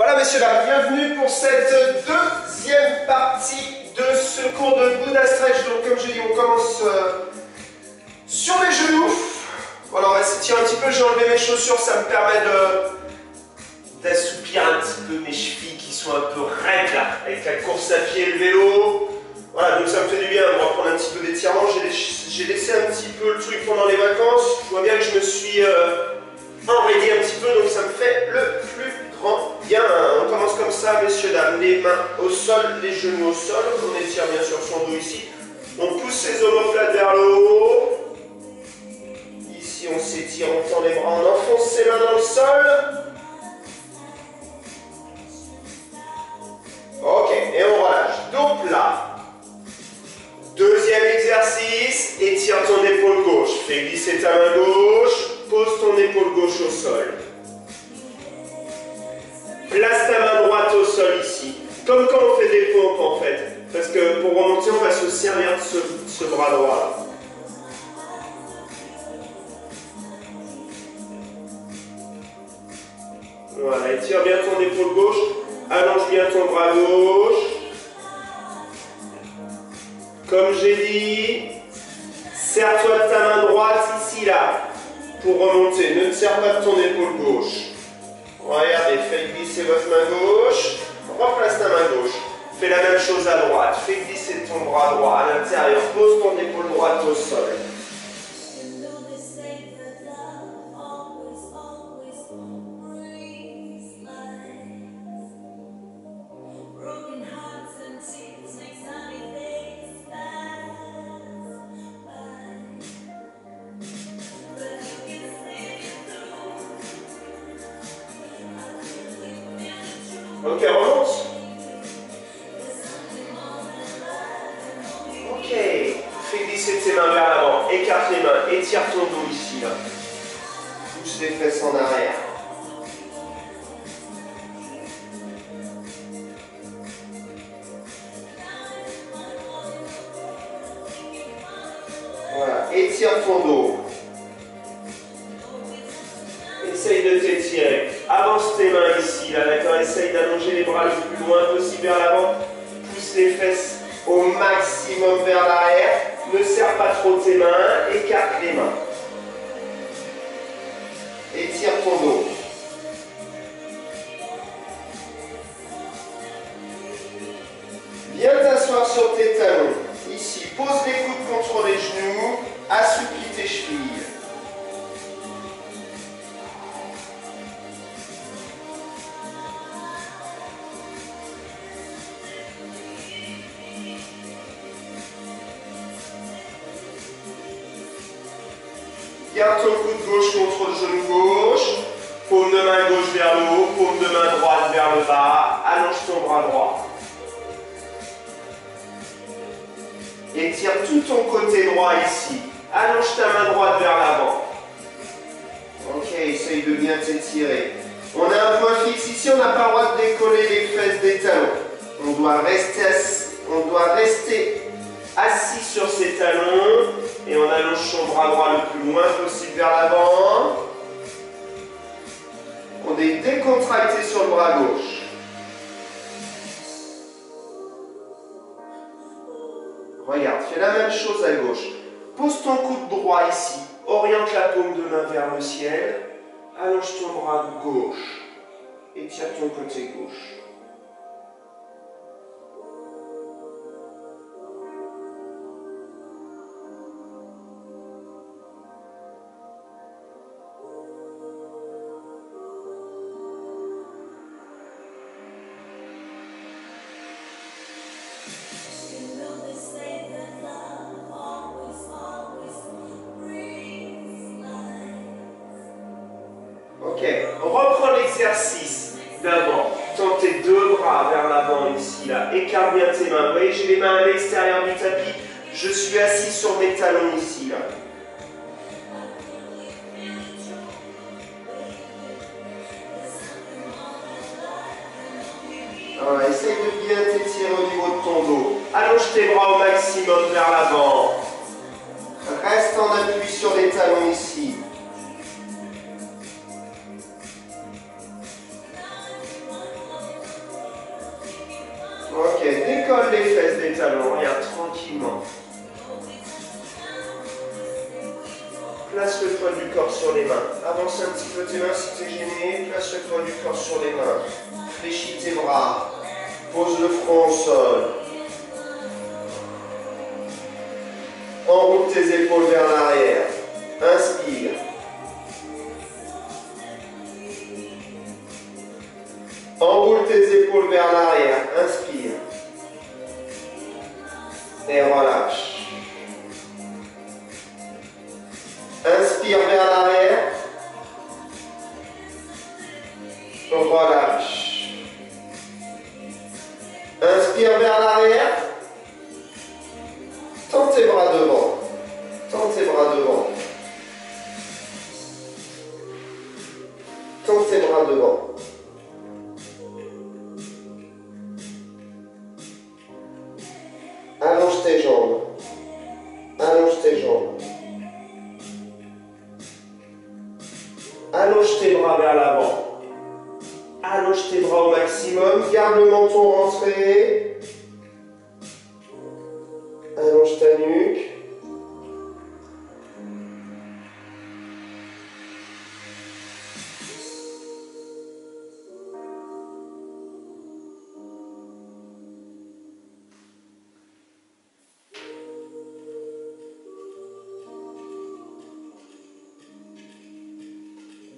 Voilà messieurs, dames, bienvenue pour cette deuxième partie de ce cours de Buddha Stretch. Donc comme j'ai dit, on commence sur les genoux. Voilà, on va s'étirer un petit peu, j'ai enlevé mes chaussures, ça me permet d'assouplir un petit peu mes chevilles qui sont un peu raides là, avec la course à pied et le vélo. Voilà, donc ça me fait du bien, on va prendre un petit peu d'étirement. J'ai laissé un petit peu le truc pendant les vacances. Je vois bien que je me suis enraidé un petit peu, donc ça me fait le plus grand bien. On commence comme ça, messieurs, dames, les mains au sol, les genoux au sol. On étire bien sûr son dos ici. On pousse ses omoplates vers le haut. Ici, on s'étire, on tend les bras, on enfonce ses mains dans le sol. Ok, et on relâche. Dos plat. Deuxième exercice, étire ton épaule gauche. Fais glisser ta main gauche. Pose ton épaule gauche au sol. Place ta main droite au sol ici. Comme quand on fait des pompes en fait. Parce que pour remonter, on va se servir de ce bras droit là. Voilà, étire bien ton épaule gauche. Allonge bien ton bras gauche. Comme j'ai dit, serre-toi de ta main droite ici là. Pour remonter, ne te serre pas de ton épaule gauche. Regardez, faites glisser votre main gauche. Replace ta main gauche. Fais la même chose à droite. Fais glisser ton bras droit à l'intérieur. Pose ton épaule droite au sol. Ok, remonte. Ok. Fais glisser tes mains vers l'avant. Écarte les mains. Étire ton dos ici. Là. Pousse les fesses en arrière. Voilà. Étire ton dos. Essaye de t'étirer. Avance tes mains ici, là, d'accord? Essaye d'allonger les bras le plus loin possible vers l'avant. Pousse les fesses au maximum vers l'arrière. Ne serre pas trop tes mains. Écarte les mains. Étire ton dos. Viens t'asseoir sur tes talons. Ici, pose les coudes contre les genoux. Assouplis tes chevilles. Garde ton coude gauche contre le genou gauche. Paume de main gauche vers le haut. Paume de main droite vers le bas. Allonge ton bras droit. Étire tout ton côté droit ici. Allonge ta main droite vers l'avant. Ok, essaye de bien t'étirer. On a un point fixe ici. On n'a pas le droit de décoller les fesses des talons. On doit rester assis sur ses talons. Et on allonge son bras droit le plus loin possible vers l'avant. On est décontracté sur le bras gauche. Regarde, fais la même chose à gauche. Pose ton coude droit ici. Oriente la paume de main vers le ciel. Allonge ton bras gauche. Étire ton côté gauche. Ok, on reprend l'exercice d'avant. Tends tes deux bras vers l'avant ici, là. Écarte bien tes mains. Vous voyez, j'ai les mains à l'extérieur du tapis. Je suis assis sur mes talons ici, là. Voilà, essaye de bien t'étirer au niveau de ton dos. Allonge tes bras au maximum vers l'avant. Reste en appui sur les talons ici. Ok, décolle les fesses des talons, regarde tranquillement. Place le poids du corps sur les mains. Avance un petit peu tes mains si tu es gêné. Place le poids du corps sur les mains. Fléchis tes bras. Pose le front au sol. Enroule tes épaules vers l'arrière. Inspire. Enroule tes épaules vers l'arrière. Inspire. Et relâche. Inspire vers l'arrière. Relâche. Inspire vers l'arrière. Tends tes bras devant. Tends tes bras devant. Tends tes bras devant. Allonge tes jambes. Allonge tes jambes. Allonge tes bras vers l'avant. Allonge tes bras au maximum. Garde le menton rentré. Allonge ta nuque.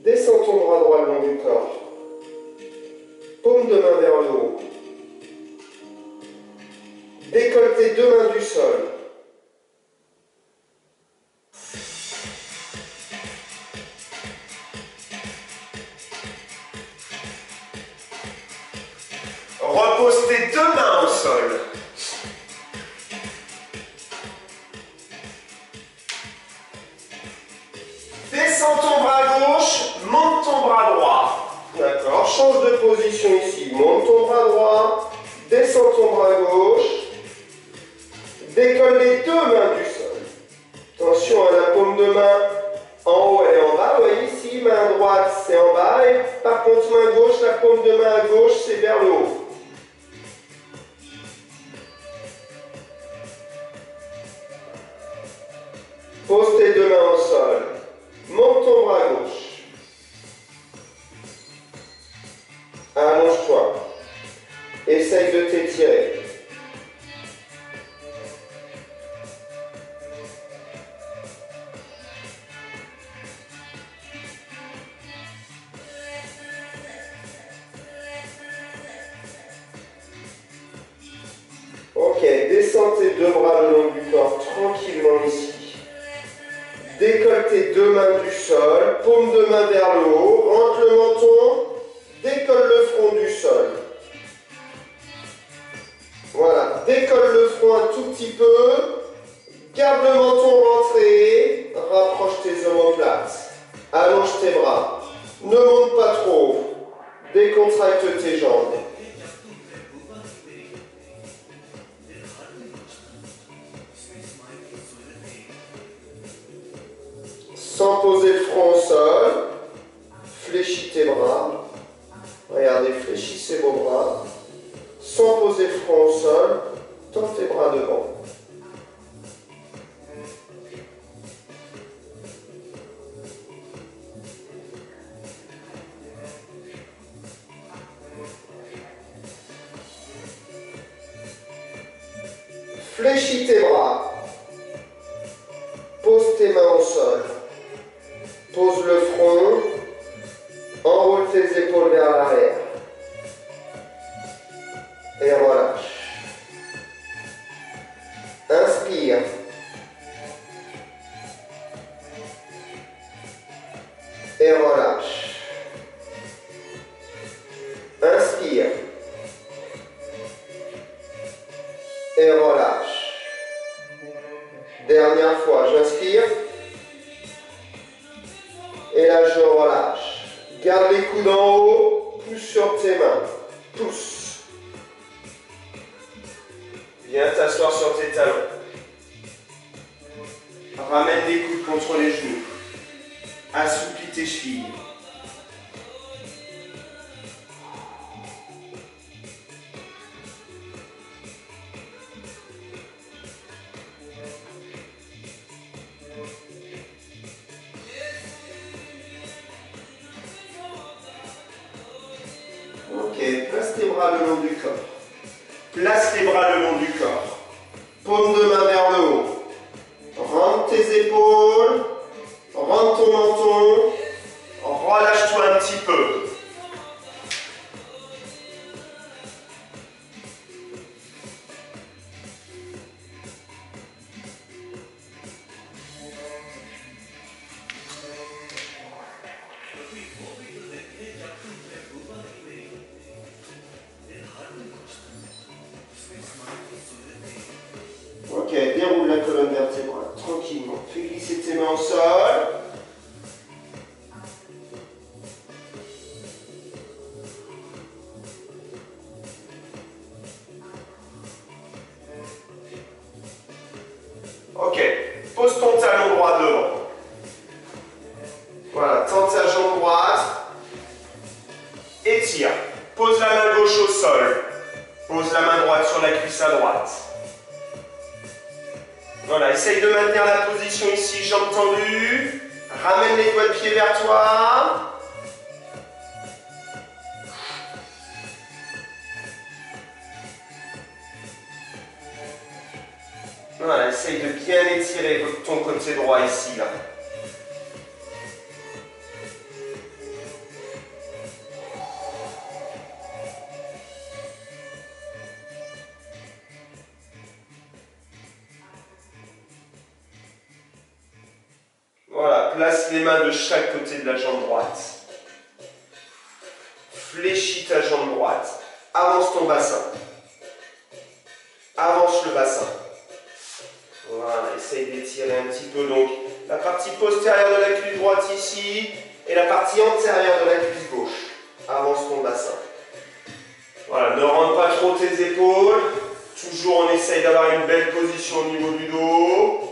Descends ton bras droit le long du corps. Paume de main vers le haut. Décolle tes deux mains du sol. Repose tes deux mains au sol. Descends ton bras gauche, monte ton bras droit. D'accord, change de position ici. Monte ton bras droit, descends ton bras gauche. Décolle les deux mains du sol. Attention à la paume de main en haut, elle est en bas. Vous voyez ici, main droite, c'est en bas. Et par contre, main gauche, la paume de main à gauche, c'est vers le haut. Pose tes deux mains au sol. Monte ton bras gauche. Allonge-toi. Essaye de t'étirer. Ok, descends tes deux bras le long du corps tranquillement ici. Décolle tes deux mains du sol, paume de main vers le haut, rentre le menton, décolle le front du sol. Voilà, décolle le front un tout petit peu, garde le menton rentré, rapproche tes omoplates, allonge tes bras, ne monte pas trop, décontracte tes jambes. Sans poser le front au sol, fléchis tes bras. Regardez, fléchissez vos bras. Sans poser le front au sol, tends tes bras devant. Fléchis tes bras. Pose tes mains au sol. Pose le front, enroule tes épaules vers l'arrière. Et relâche. Inspire. Et relâche. Inspire. Et relâche. Dernière fois, j'inspire. Et là, je relâche. Garde les coudes en haut, pousse sur tes mains. Pousse. Viens t'asseoir sur tes talons. Ramène les coudes contre les genoux. Assouplis tes chevilles. place tes bras le long du corps. Place les bras le long du corps. Paume de main vers le haut. Rentre tes épaules. Rentre ton menton. Relâche-toi un petit peu. Ok, déroule la colonne vertébrale tranquillement. Fais glisser tes mains au sol. Ok, pose ton talon droit devant. Voilà, tente ta jambe droite. Étire. Pose la main gauche au sol. Pose la main droite sur la cuisse à droite. Voilà, essaye de maintenir la position ici, jambes tendues. Ramène les doigts de pied vers toi. Voilà, essaye de bien étirer ton côté droit ici, là. Voilà, place les mains de chaque côté de la jambe droite. Fléchis ta jambe droite. Avance ton bassin. Avance le bassin. Voilà, essaye d'étirer un petit peu donc la partie postérieure de la cuisse droite ici et la partie antérieure de la cuisse gauche. Avance ton bassin. Voilà, ne rentre pas trop tes épaules. Toujours on essaye d'avoir une belle position au niveau du dos.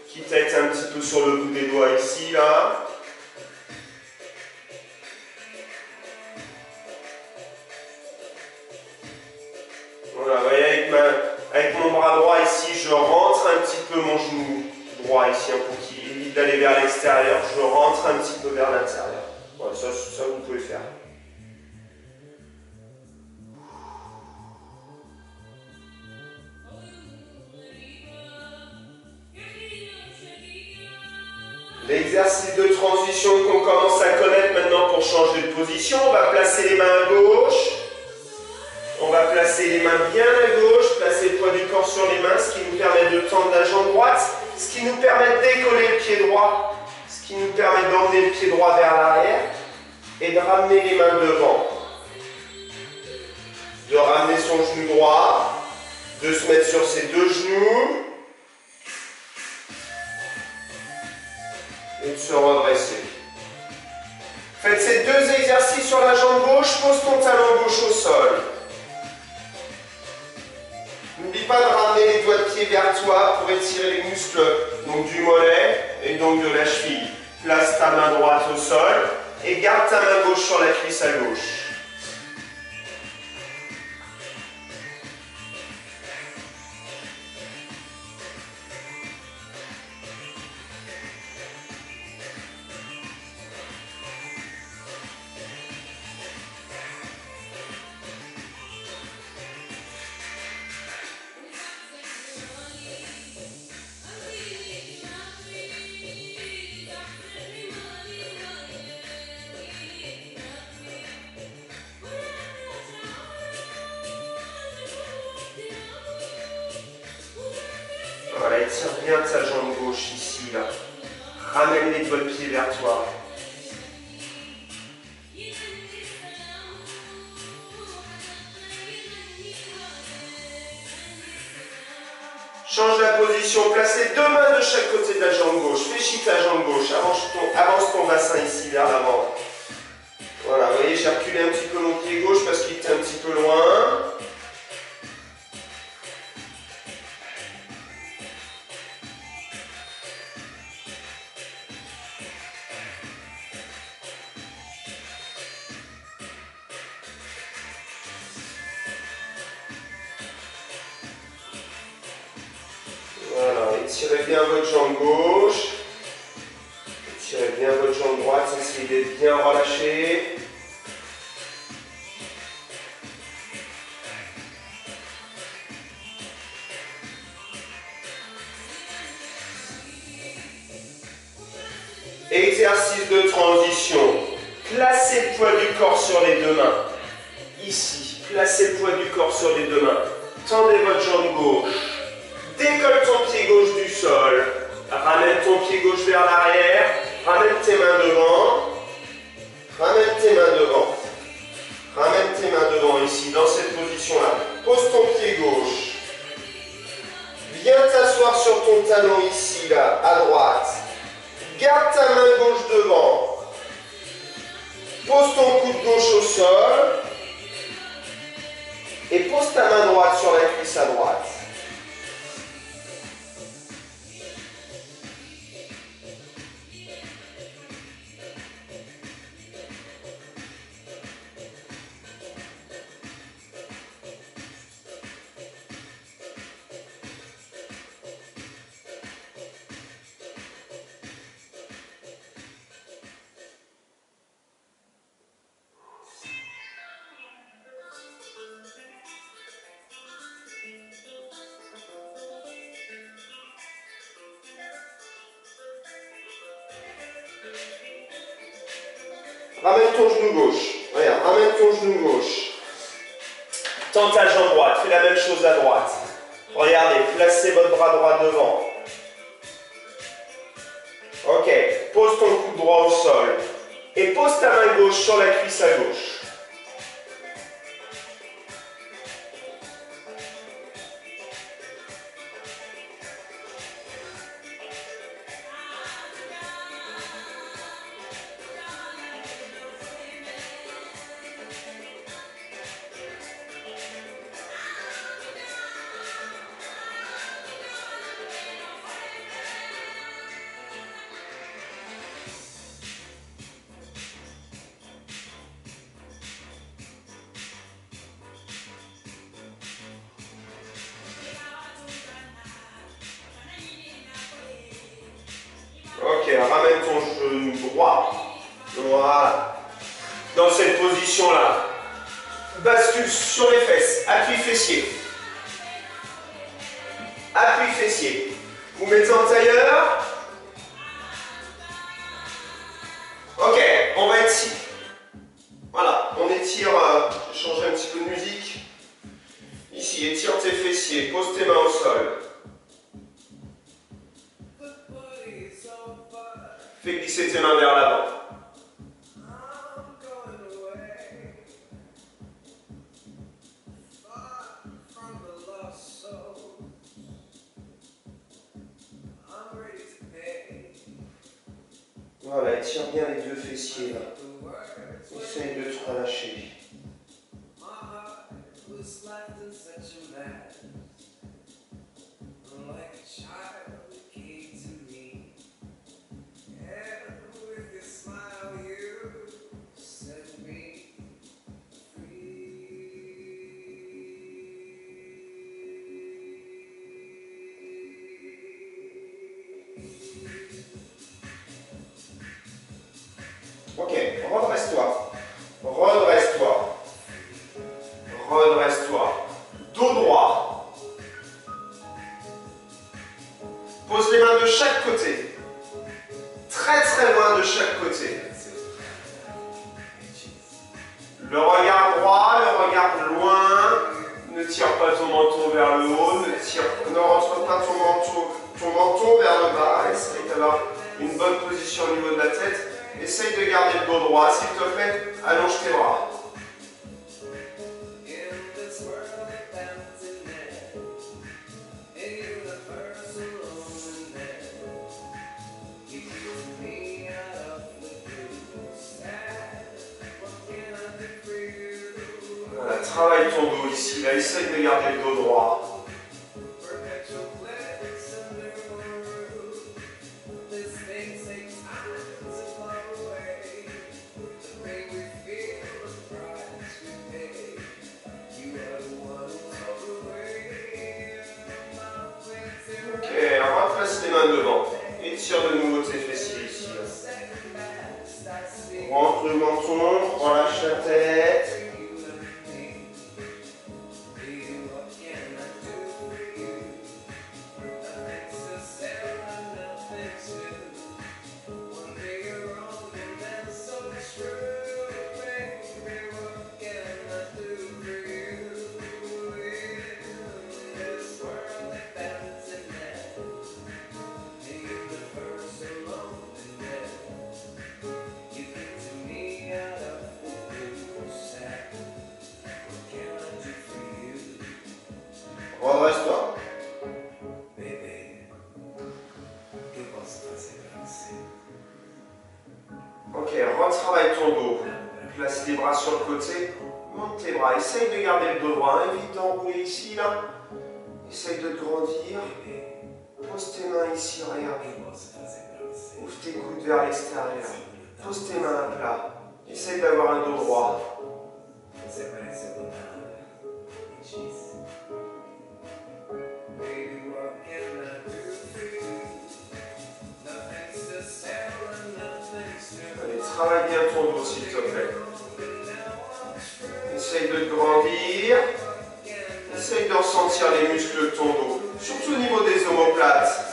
Quitte à être un petit peu sur le bout des doigts ici, là. Voilà, vous voyez, avec mon bras droit ici, je rentre un petit peu mon genou droit ici, pour qu'il évite d'aller vers l'extérieur. Je rentre un petit peu vers l'intérieur. Voilà, ça vous pouvez faire. L'exercice de transition qu'on commence à connaître maintenant pour changer de position, on va placer les mains à gauche. On va placer les mains bien à gauche, placer le poids du corps sur les mains, ce qui nous permet de tendre la jambe droite, ce qui nous permet de décoller le pied droit, ce qui nous permet d'emmener le pied droit vers l'arrière et de ramener les mains devant. De ramener son genou droit, de se mettre sur ses deux genoux et de se redresser. Faites ces deux exercices sur la jambe gauche, pose ton talon gauche au sol. N'oublie pas de ramener les doigts de pied vers toi pour étirer les muscles donc du mollet et donc de la cheville. Place ta main droite au sol et garde ta main gauche sur la cuisse à gauche. Voilà, étire bien ta jambe gauche ici, là. Ramène les doigts de pied vers toi. Change la position, place les deux mains de chaque côté de la jambe gauche. Fléchis ta jambe gauche, avance ton bassin ici vers l'avant. Voilà, vous voyez, j'ai reculé un petit peu mon pied gauche parce qu'il était un petit peu loin. Voilà, étirez bien votre jambe gauche. Étirez bien votre jambe droite, essayez d'être bien relâché. Exercice de transition. Placez le poids du corps sur les deux mains. Ici, placez le poids du corps sur les deux mains. Tendez votre jambe gauche. Décolle ton pied gauche du sol. Ramène ton pied gauche vers l'arrière. Ramène tes mains devant. Ramène tes mains devant. Ramène tes mains devant ici, dans cette position-là. Pose ton pied gauche. Viens t'asseoir sur ton talon ici, là, à droite. Garde ta main gauche devant. Pose ton coude gauche au sol. Et pose ta main droite sur la cuisse à droite. Ramène ton genou gauche. Regarde, ramène ton genou gauche. Tends ta jambe droite. Fais la même chose à droite. Regardez, placez votre bras droit devant. Ok, pose ton coude droit au sol. Et pose ta main gauche sur la cuisse à gauche. Ok, ramène ton genou droit. Voilà. Dans cette position-là, bascule sur les fesses. Appui fessier. Appui fessier. Vous mettez en tailleur. Ok, on va étirer. Voilà, on étire. Je vais changer un petit peu de musique. Ici, étire tes fessiers. Pose tes mains au sol. Fais glisser tes mains vers l'avant. Voilà, étire bien les deux fessiers là. Essaye de te relâcher. Ok, redresse-toi. Redresse-toi. Redresse-toi. Dos droit. Pose les mains de chaque côté. Très très loin de chaque côté. Le regard droit, le regard loin. Ne tire pas ton menton vers le haut. Ne rentre pas ton menton vers le bas. Essaye d'avoir une bonne position au niveau de la tête. Essaye de garder le dos droit, s'il te plaît, allonge tes bras. Voilà, travaille ton dos ici, là, essaye de garder le dos droit. Replace les mains devant. Étire de nouveau tes fessiers ici. Rentre le menton, relâche la tête. Monte tes bras, essaye de garder le dos droit, évite d'enrouler ici, là. Essaye de te grandir. Pose tes mains ici, regarde. Ouvre tes coudes vers l'extérieur. Pose tes mains à plat. Essaye d'avoir un dos droit. Allez, travaille bien ton dos, s'il te plaît. Essaye de te grandir. Essaye de ressentir les muscles de ton dos, surtout au niveau des omoplates.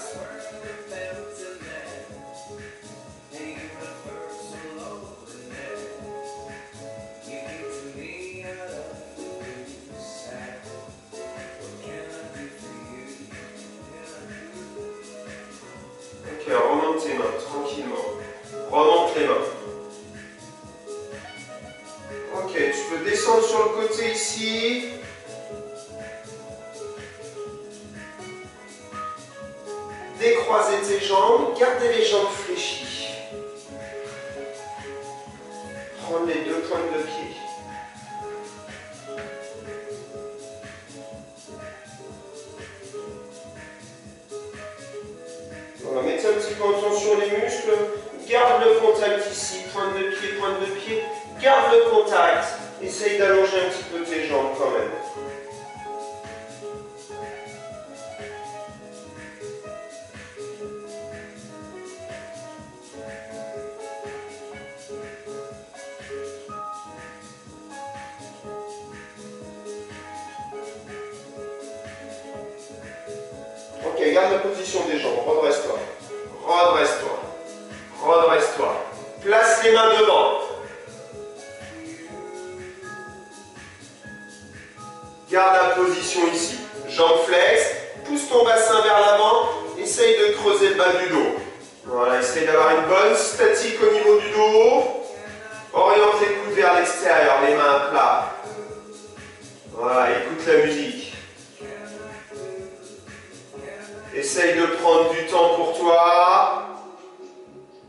Ok, remonte tes mains, tranquillement. Remonte les mains. Ok, tu peux descendre sur le côté ici. Décroiser tes jambes, gardez les jambes fléchies. Prendre les deux pointes de pied. Voilà, mettez un petit peu en tension les muscles. Garde le contact ici, pointe de pied, pointe de pied. Garde le contact. Essaye d'allonger un petit peu tes jambes quand même. Ok, garde la position des jambes, redresse-toi. Redresse-toi. Redresse-toi. Place les mains devant. Garde la position ici. Jambes flex. Pousse ton bassin vers l'avant. Essaye de creuser le bas du dos. Voilà, essaye d'avoir une bonne statique au niveau du dos. Oriente les coudes vers l'extérieur, les mains à plat. Voilà, écoute la musique. Essaye de prendre du temps pour toi.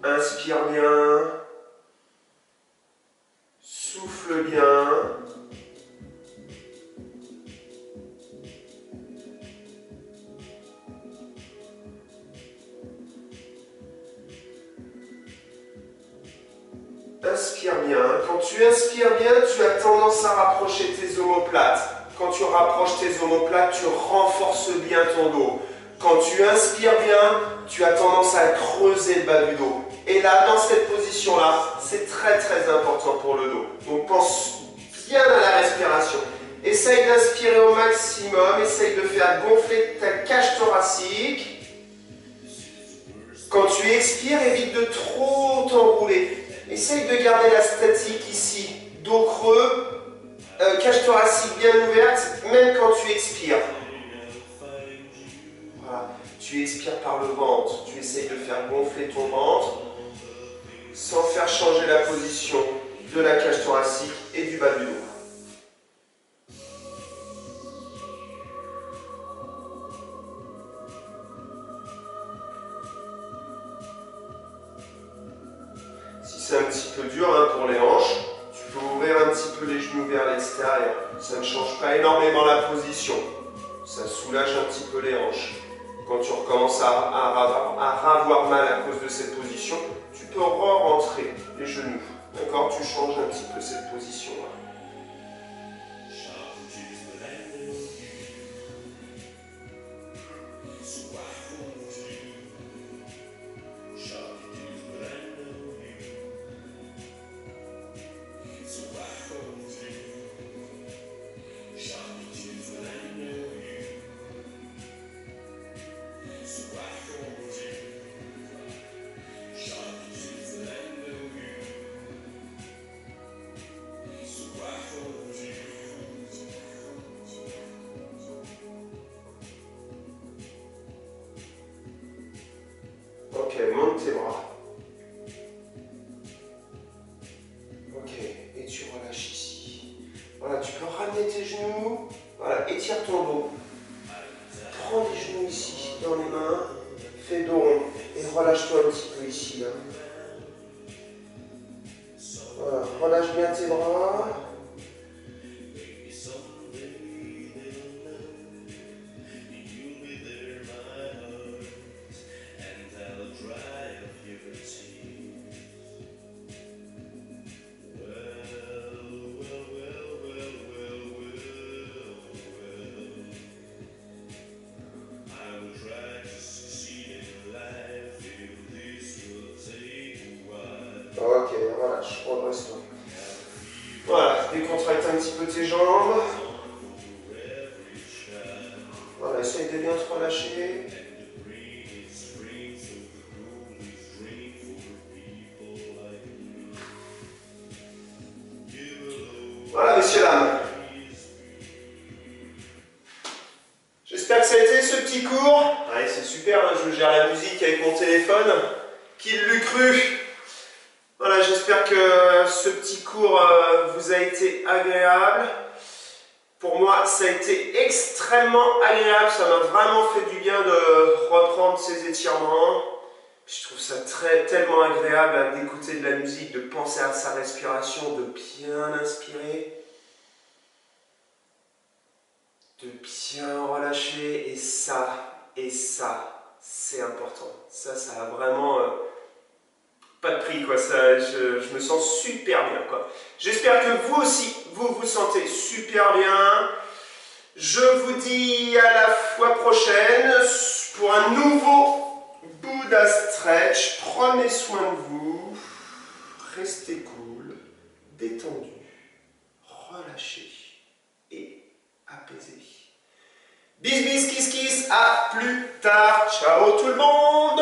Inspire bien. Souffle bien. Inspire bien. Quand tu inspires bien, tu as tendance à rapprocher tes omoplates. Quand tu rapproches tes omoplates, tu renforces bien ton dos. Quand tu inspires bien, tu as tendance à creuser le bas du dos. Et là, dans cette position-là, c'est très très important pour le dos. Donc pense bien à la respiration. Essaye d'inspirer au maximum, essaye de faire gonfler ta cage thoracique. Quand tu expires, évite de trop t'enrouler. Essaye de garder la statique ici, dos creux, cage thoracique bien ouverte, même quand tu expires. Voilà. Tu expires par le ventre, tu essayes de faire gonfler ton ventre sans faire changer la position de la cage thoracique et du bas du dos. Si c'est un petit peu dur pour les hanches, tu peux ouvrir un petit peu les genoux vers l'extérieur. Ça ne change pas énormément la position. Ça soulage un petit peu les hanches. Quand tu recommences à avoir mal à cause de cette position, tu peux re-rentrer les genoux. D'accord? Tu changes un petit peu cette position-là. Ok, monte tes bras. Ok, et tu relâches ici. Voilà, tu peux ramener tes genoux. Voilà, étire ton dos. Prends les genoux ici, dans les mains. Fais dos rond. Et relâche-toi un petit peu ici. Là. Voilà, relâche bien tes bras. petit peu tes jambes. Voilà, essaye de bien te relâcher. Voilà, messieurs, dames. J'espère que ça a été ce petit cours. Ouais, c'est super, hein, je gère la musique avec mon téléphone. Qui l'eût cru? Voilà, j'espère que ce petit cours vous a été agréable. Pour moi, ça a été extrêmement agréable. Ça m'a vraiment fait du bien de reprendre ces étirements. Je trouve ça tellement agréable d'écouter de la musique, de penser à sa respiration, de bien inspirer, de bien relâcher. Et ça, c'est important. Ça a vraiment pas de prix, quoi. Ça, je me sens super bien, quoi. J'espère que vous aussi, vous vous sentez super bien. Je vous dis à la fois prochaine pour un nouveau Buddha Stretch. Prenez soin de vous. Restez cool, détendu, relâché et apaisé. Bis bis kiss kiss, à plus tard. Ciao tout le monde.